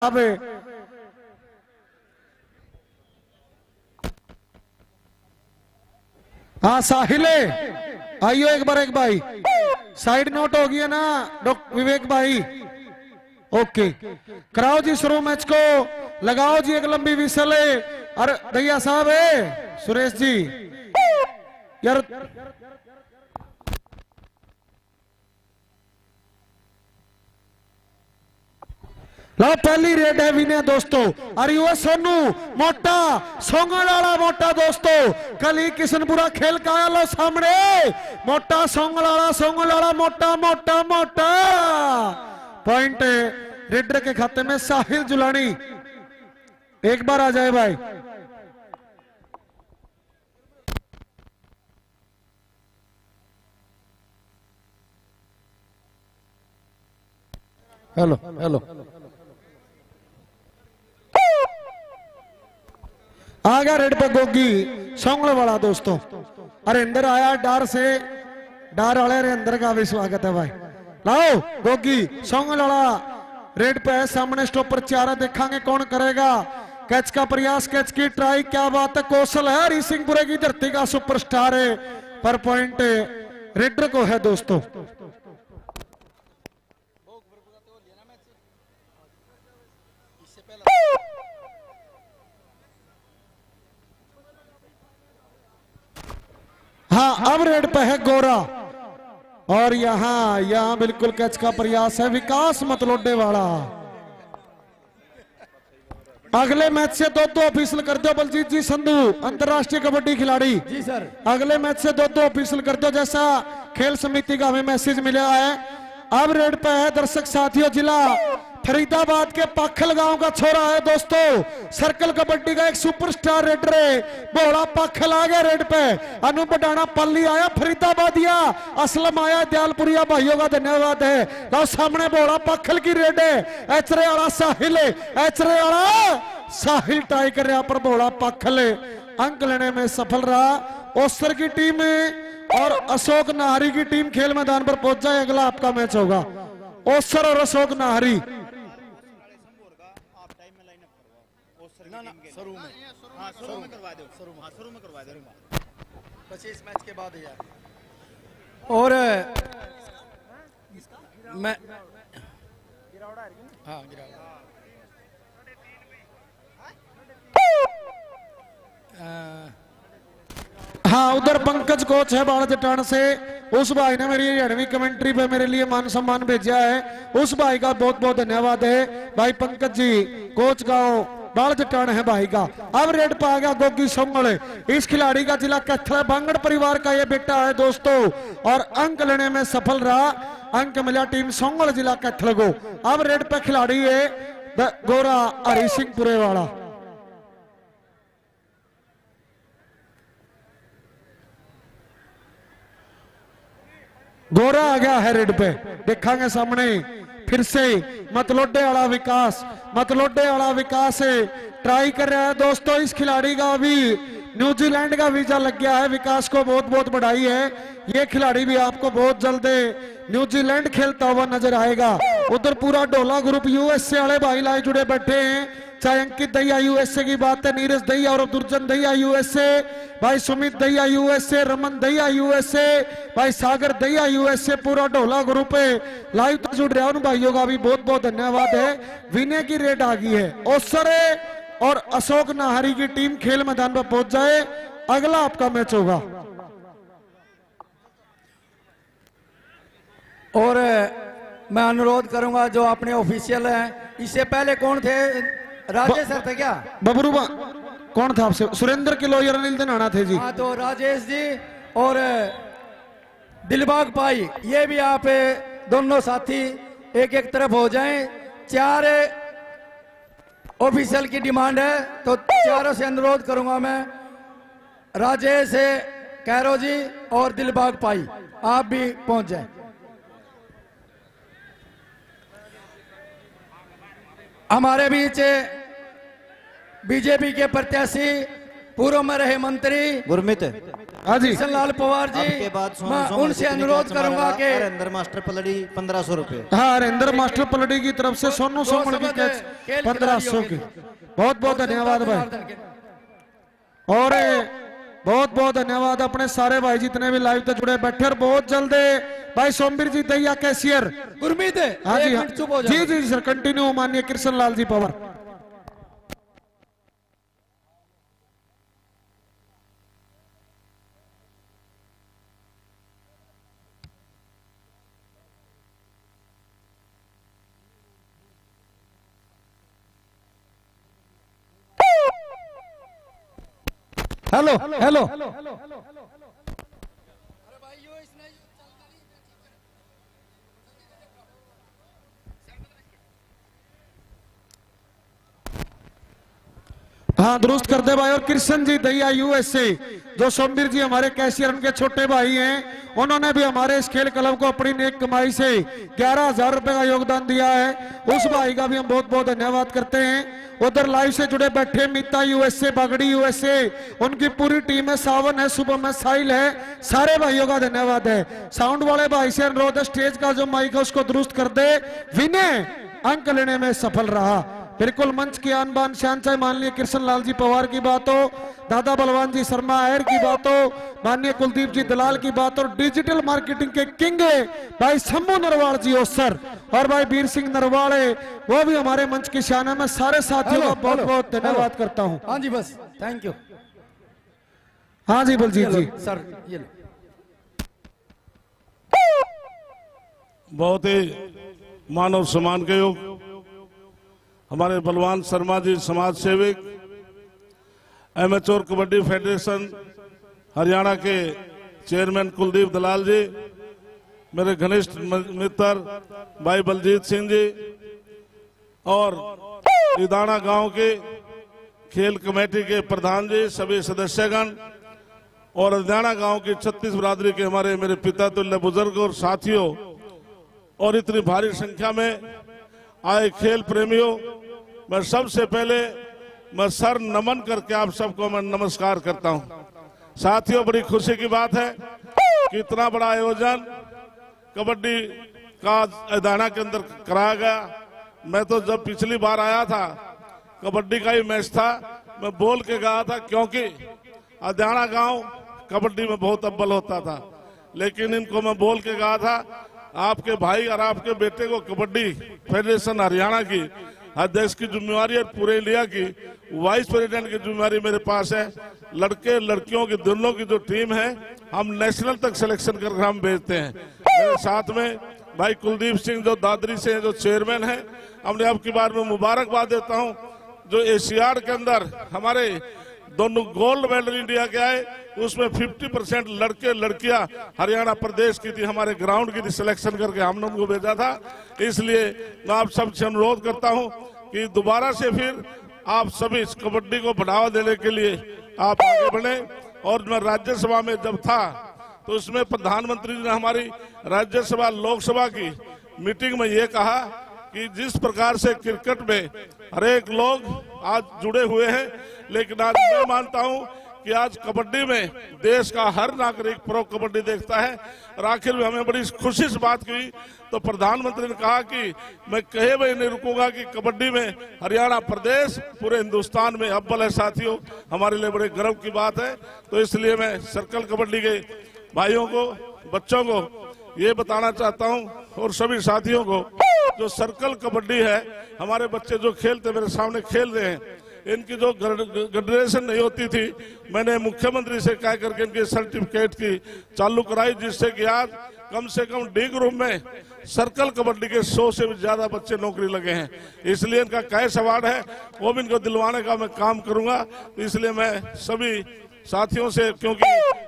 अब हाँ साहिले आइयो एक बार एक भाई साइड नोट हो गई है ना विवेक भाई। ओके कराओ जी शुरू मैच को, लगाओ जी एक लंबी विसल। अरे दैया साहब है सुरेश जी यार लो पहली रेड है विनय दोस्तों। अरे वो सोनू मोटा सोंगल वाला मोटा दोस्तों कल ही किशनपुरा खेल का आया लो सामने मोटा सोंगल वाला मोटा मोटा मोटा पॉइंट रेडर के खाते में साहिल जुलानी। एक बार आ जाए भाई। हेलो हेलो आ गया रेड पे गोगी सोंगल वाला दोस्तों। अरे अंदर आया डार से डार वाले अरे अंदर का भी स्वागत है भाई। लाओ गोगी सोंगल वाला रेड पे है सामने स्टॉपर चारा देखेंगे कौन करेगा कैच का प्रयास कैच की ट्राई। क्या बात है कौशल है हरी सिंहपुरे की धरती का सुपरस्टार है पर पॉइंट रेडर को है दोस्तों। हाँ अब रेड पे है गोरा और यहाँ बिल्कुल कैच का प्रयास है विकास मतलोडे वाला। अगले मैच से दो ऑफिशियल कर दो बलजीत जी संधू अंतरराष्ट्रीय कबड्डी खिलाड़ी जी सर। अगले मैच से दो ऑफिशियल कर दो जैसा खेल समिति का हमें मैसेज मिला है। अब रेड पे है दर्शक साथियों जिला फरीदाबाद के पाखल गांव का छोरा है दोस्तों सर्कल कबड्डी का एक सुपरस्टार रेडर है बोला पाखल आ गया रेड पे। अनु बडाना पल्ली आया फरीदाबादिया असलम आया दयालपुरिया भाइयों का धन्यवाद है। लो सामने बोला पाखल की रेड है एचरे वाला साहिल एचरे वाला साहिल टाई कर रहा पर बोला पाखल अंक लेने में सफल रहा। ओसर की टीम और अशोक नाहरी की टीम खेल मैदान पर पहुंच जाए। अगला आपका मैच होगा ओसर और अशोक नाहरी। शुरू में करवा दो शुरू में करवा दो 25 मैच के बाद यार। और मैं हाँ हाँ उधर पंकज कोच है बाल चट्टान से उस भाई ने मेरी हड़वी कमेंट्री पे मेरे लिए मान सम्मान भेजा है उस भाई का बहुत बहुत धन्यवाद है भाई पंकज जी कोच गांव बाल चट्टान है भाई का। अब रेड पे आ गया गोगी सोंगल इस खिलाड़ी का जिला कैथल बांगड़ परिवार का ये बेटा है दोस्तों और अंक लेने में सफल रहा। अंक मिला टीम सोंगल जिला कैथल को। अब रेड पे खिलाड़ी है गोरा हरी सिंहपुरे वाला। गोरा आ गया है रेड पे देखेंगे सामने फिर से मतलोडे वाला विकास ट्राई कर रहा है दोस्तों। इस खिलाड़ी का अभी न्यूजीलैंड का वीजा लग गया है विकास को बहुत बहुत बधाई है। ये खिलाड़ी भी आपको बहुत जल्द न्यूजीलैंड खेलता हुआ नजर आएगा। उधर पूरा डोला ग्रुप यूएसए वाले भाई लाए जुड़े बैठे हैं चाहे अंकित दहिया यूएसए की बात है नीरज दहिया और दुर्जन दहिया यूएसए भाई सुमित दहिया यूएसए रमन दहिया यूएसए भाई सागर दहिया यूएसए पूरा ढोला ग्रुप लाइव तो जुड़ रहा है उन भाइयों का भी बहुत बहुत धन्यवाद है। विनय की रेड आ गई है ओसरे और अशोक नाहरी की टीम खेल मैदान पर पहुंच जाए। अगला आपका मैच होगा। और मैं अनुरोध करूंगा जो अपने ऑफिशियल हैं इससे पहले कौन थे राजेश सर थे क्या बबरू कौन था आपसे सुरेंद्र के लॉयर अनिल दनाना थे जी। हाँ तो राजेश जी और दिलबाग भाई ये भी आप दोनों साथी एक एक तरफ हो जाएं। 4 ऑफिशियल की डिमांड है तो चारों से अनुरोध करूंगा मैं राजेश कैरो जी और दिलबाग भाई आप भी पहुंच जाएं। हमारे बीच बीजेपी के प्रत्याशी पूर्व में रहे मंत्री गुरमीत हाँ जी कृष्ण लाल पवार जी, के बाद मैं उनसे अनुरोध करूंगा कि हरेंद्र मास्टर पलड़ी 1500 रुपए। हाँ हरेंद्र मास्टर पलड़ी की तरफ से सोनू सोमण की कैच 1500 की। बहुत बहुत धन्यवाद भाई, और बहुत बहुत धन्यवाद अपने सारे भाई जितने भी लाइव पे जुड़े बैठे। और बहुत जल्द भाई सोमवीर जी दैया कैशियर गुरमीत हाँ जी, चुप हो जी जी सर कंटिन्यू माननीय कृष्ण लाल जी पवार। हेलो हेलो हाँ दुरुस्त कर दे भाई। और कृष्ण जी दैया यूएसए जो सोमवीर जी हमारे कैशियर उनके छोटे भाई हैं, उन्होंने भी हमारे इस खेल क्लब को अपनी नेक कमाई से 11,000 रुपए का योगदान दिया है। उस भाई का भी हम बहुत बहुत धन्यवाद करते हैं। उधर लाइव से जुड़े बैठे मीता यूएसए, बागड़ी यूएसए, उनकी पूरी टीम है, सावन है, शुभम है, साहिल है, सारे भाइयों का धन्यवाद है। साउंड वाले भाई से अनुरोध है स्टेज का जो माइक है उसको दुरुस्त कर दे। विनय अंक लेने में सफल रहा। बिल्कुल मंच की आन बान शान, चाहे माननीय कृष्ण लाल जी पवार की बात हो, दादा बलवान जी शर्मा आयर की बात हो, माननीय कुलदीप जी दलाल की बात हो, डिजिटल मार्केटिंग के किंग भाई शंभू नरवाल जी हो सर, और भाई वीर सिंह नरवाले वो भी हमारे मंच की शान है। मैं सारे साथियों का बहुत बहुत धन्यवाद करता हूँ। हाँ जी बस थैंक यू। हाँ जी बलजीत जी सर ये लो। बहुत ही मान और सम्मान के योग हमारे बलवान शर्मा जी समाज सेवक, एमेच्योर कबड्डी फेडरेशन हरियाणा के चेयरमैन कुलदीप दलाल जी, मेरे घनिष्ठ मित्र भाई बलजीत सिंह जी, और इदाना गांव के खेल कमेटी के प्रधान जी, सभी सदस्यगण, और इदाना गांव की 36 बिरादरी के हमारे मेरे पिता तुल्य बुजुर्ग और साथियों, और इतनी भारी संख्या में आए खेल प्रेमियों, मैं सबसे पहले मैं सर नमन करके आप सबको मैं नमस्कार करता हूं। साथियों बड़ी खुशी की बात है कि इतना बड़ा आयोजन कबड्डी का इदाना के अंदर कराया गया। मैं तो जब पिछली बार आया था कबड्डी का ही मैच था, मैं बोल के गया था क्योंकि इदाना गांव कबड्डी में बहुत अव्वल होता था, लेकिन इनको मैं बोल के गया था आपके भाई और आपके बेटे को कबड्डी फेडरेशन हरियाणा की अध्यक्ष की जिम्मेवारी और पूरे इंडिया की वाइस प्रेसिडेंट की जिम्मेवारी मेरे पास है। लड़के लड़कियों की दोनों की जो टीम है हम नेशनल तक सिलेक्शन करके हम भेजते हैं। मेरे साथ में भाई कुलदीप सिंह जो दादरी से जो चेयरमैन है, हमने अब की बार में मुबारकबाद देता हूं जो एशियाड के अंदर हमारे दोनों गोल्ड मेडल इंडिया के आए, उसमें 50% लड़के लड़कियां हरियाणा प्रदेश की थी, हमारे ग्राउंड की थी, सिलेक्शन करके हमने उनको भेजा था। इसलिए मैं आप सबसे अनुरोध करता हूं कि दोबारा से फिर आप सभी इस कबड्डी को बढ़ावा देने के लिए आप आगे बढ़े। और मैं राज्यसभा में जब था तो उसमें प्रधानमंत्री ने हमारी राज्यसभा लोकसभा की मीटिंग में ये कहा कि जिस प्रकार से क्रिकेट में हर एक लोग आज जुड़े हुए हैं, लेकिन आज मैं मानता हूं कि आज कबड्डी में देश का हर नागरिक प्रो कबड्डी देखता है। और आखिर में हमें बड़ी खुशी से बात की तो प्रधानमंत्री ने कहा कि मैं कहे भी नहीं रुकूंगा कि कबड्डी में हरियाणा प्रदेश पूरे हिंदुस्तान में अव्वल है। साथियों हमारे लिए बड़े गर्व की बात है। तो इसलिए मैं सर्कल कबड्डी के भाइयों को, बच्चों को ये बताना चाहता हूं और सभी साथियों को, जो सर्कल कबड्डी है हमारे बच्चे जो खेलते मेरे सामने खेल रहे हैं, इनकी जो ग्रेजुएशन नहीं होती थी, मैंने मुख्यमंत्री से कह करके इनके सर्टिफिकेट की चालू कराई, जिससे कि आज कम से कम डी ग्रुप में सर्कल कबड्डी के 100 से भी ज्यादा बच्चे नौकरी लगे हैं। इसलिए इनका कैश अवार्ड है वो भी इनको दिलवाने का मैं काम करूंगा। तो इसलिए मैं सभी साथियों से, क्योंकि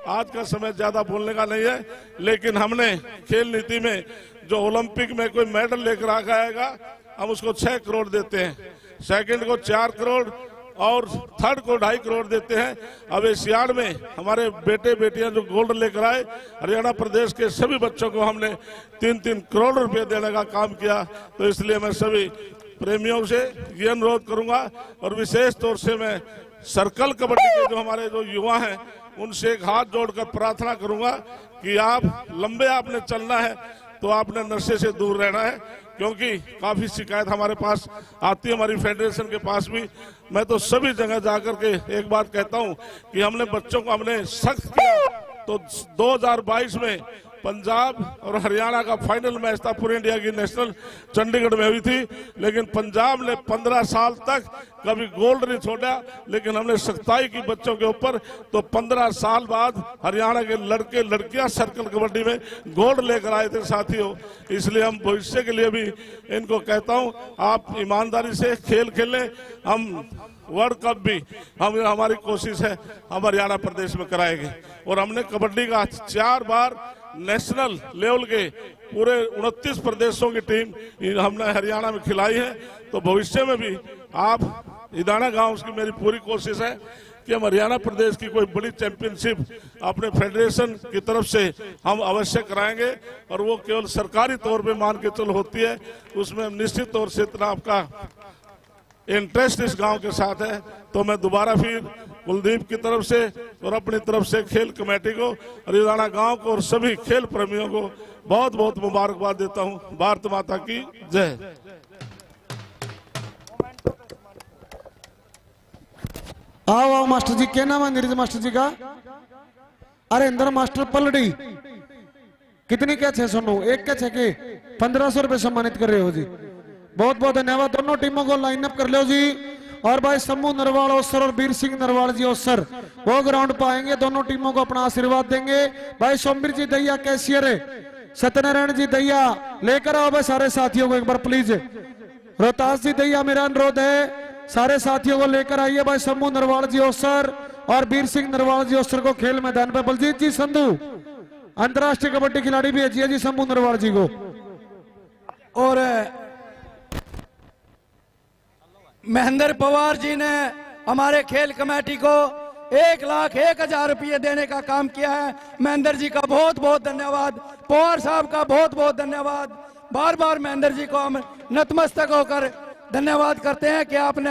आज का समय ज्यादा बोलने का नहीं है, लेकिन हमने खेल नीति में जो ओलंपिक में कोई मेडल लेकर आ आएगा हम उसको 6 करोड़ देते हैं, सेकंड को 4 करोड़ और थर्ड को 2.5 करोड़ देते हैं। अब एशियाड में हमारे बेटे बेटियां जो गोल्ड लेकर आए, हरियाणा प्रदेश के सभी बच्चों को हमने 3-3 करोड़ रुपए देने का काम किया। तो इसलिए मैं सभी प्रेमियों से ये अनुरोध करूंगा और विशेष तौर से मैं सर्कल कबड्डी के जो हमारे जो युवा हैं उनसे एक हाथ जोड़कर प्रार्थना करूंगा कि आप लंबे आपने चलना है तो आपने नशे से दूर रहना है, क्योंकि काफी शिकायत हमारे पास आती है, हमारी फेडरेशन के पास भी। मैं तो सभी जगह जाकर के एक बात कहता हूं कि हमने बच्चों को हमने सख्त किया। तो 2022 में पंजाब और हरियाणा का फाइनल मैच था पूरे इंडिया की नेशनल चंडीगढ़ में हुई थी, लेकिन पंजाब ने 15 साल तक कभी गोल्ड नहीं छोड़ा, लेकिन हमने सख्ताई की बच्चों के ऊपर। तो 15 साल बाद हरियाणा के लड़के लड़कियां सर्कल कबड्डी में गोल्ड लेकर आए थे साथियों। इसलिए हम भविष्य के लिए भी इनको कहता हूं, आप ईमानदारी से खेल खेलें। हम वर्ल्ड कप भी हमारी कोशिश है हम हरियाणा प्रदेश में कराएंगे। और हमने कबड्डी का 4 बार नेशनल लेवल के पूरे 29 प्रदेशों की टीम हमने हरियाणा में खिलाई है। तो भविष्य में भी आप इदाना गांव की मेरी पूरी कोशिश है कि हम हरियाणा प्रदेश की कोई बड़ी चैंपियनशिप अपने फेडरेशन की तरफ से हम अवश्य कराएंगे। और वो केवल सरकारी तौर पे मान के चल होती है, उसमें निश्चित तौर से इतना आपका इंटरेस्ट इस गांव के साथ है। तो मैं दोबारा फिर कुलदीप की तरफ से और अपनी तरफ से खेल कमेटी को, हरियाणा गांव को और सभी खेल प्रेमियों को बहुत बहुत मुबारकबाद देता हूं। भारत माता की जय। आओ आओ मास्टर जी, क्या नाम है नीरज मास्टर जी का? अरे इंदर मास्टर पलड़ी, कितनी क्या 609 एक क्या 6 के 1500 रुपए सम्मानित कर रहे हो जी। बहुत बहुत धन्यवाद। दोनों टीमों को लाइन अप कर लो जी। और भाई समूह नरवाल ओसर और वीर सिंह नरवाल जी ओसर वो ग्राउंड पाएंगे, दोनों टीमों को अपना आशीर्वाद देंगे। भाई सोमवीर जी दैया कैशियर, सत्यनारायण जी दैया लेकर आओ भाई सारे साथियों को एक बार प्लीज। रोहतास जी दैया मेरा अनुरोध है, सारे साथियों को लेकर आइए भाई। समूह नरवाल जी ओसर और वीर सिंह नरवाल जी ओसर को खेल मैदान पर। बलजीत जी संधू अंतरराष्ट्रीय कबड्डी खिलाड़ी भी भेजिए जी समूह नरवाल जी को। और महेंद्र पवार जी ने हमारे खेल कमेटी को 1,01,000 रुपये देने का काम किया है। महेंद्र जी का बहुत बहुत धन्यवाद, पवार साहब का बहुत बहुत धन्यवाद। बार बार महेंद्र जी को हम नतमस्तक होकर धन्यवाद करते हैं कि आपने